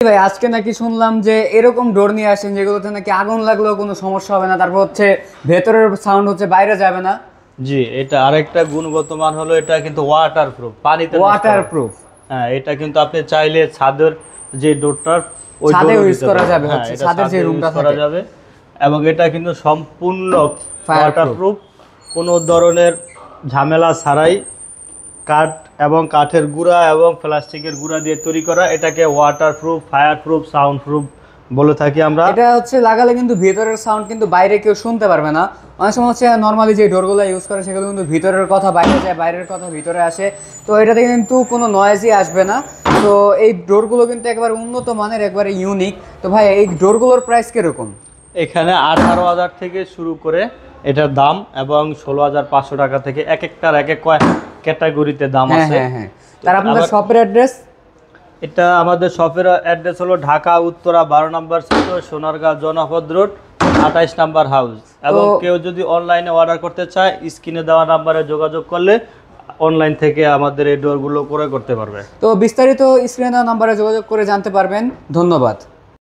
ভাই আজকে নাকি শুনলাম যে এরকম ডোর নিয়ে আসেন যেগুলোতে নাকি আগুন লাগলেও কোনো সমস্যা হবে না, তারপর হচ্ছে ভেতরের সাউন্ড হচ্ছে বাইরে যাবে না। জি, এটা আরেকটা গুণগত মান হলো এটা কিন্তু ওয়াটারপ্রুফ, পানিতে নষ্ট ওয়াটার হবে না। প্রুফ। হ্যাঁ, এটা কিন্তু আপনি চাইলে ছাদের যে ডোরটার ওই ছাদে ডোরও ইউজ দিতে করা পারবেন। যাবে, হ্যাঁ, হচ্ছে এটা ছাদের যে ছাদে রুমটা ইউজ করা থাকে। যাবে এবং এটা কিন্তু সম্পূর্ণ ফায়ারপ্রুফ। ওয়াটারপ্রুফ, কোনো ধরনের ঝামেলা ছাড়াই কাঠ এবং কাঠের গুঁড়া এবং প্লাস্টিকের গুঁড়া দিয়ে তৈরি করা। এটাকে ওয়াটারপ্রুফ, ফায়ারপ্রুফ, সাউন্ড প্রুফ বলে থাকি আমরা। এটা হচ্ছে লাগালে কিন্তু ভিতরের সাউন্ড কিন্তু বাইরে কেউ শুনতে পারবে না। অনেক সময় হচ্ছে নর্মালি যে ডোরগুলো ইউজ করে সেগুলো কিন্তু ভিতরের কথা বাইরে যায়, বাইরের কথা ভিতরে আসে, তো এটাতে কিন্তু কোনো নয়েজই আসবে না। তো এই ডোরগুলো কিন্তু একবার উন্নত মানের, একবারে ইউনিক। তো ভাই এই ডোরগুলোর প্রাইস কিরকম? এখানে 18,000 থেকে শুরু করে এটার দাম এবং 16,500 টাকা থেকে এক একটার এক এক ক্যাটাগরিতে দাম হ্যাঁ আছে। হ্যাঁ হ্যাঁ। তার আপনাদের শপের অ্যাড্রেস? এটা আমাদের শপের অ্যাড্রেস হলো ঢাকা উত্তরা 12 নম্বর সেক্টর, সোনারগাঁও জনপদ রোড, 28 নাম্বার হাউস। এবং কেউ যদি অনলাইনে অর্ডার করতে চায় স্ক্রিনে দেওয়া নাম্বারে যোগাযোগ করলে অনলাইন থেকে আমাদের এই ডোরগুলো ক্রয় করতে পারবে। তো বিস্তারিত স্ক্রিনে দেওয়া নাম্বারে যোগাযোগ করে জানতে পারবেন। ধন্যবাদ।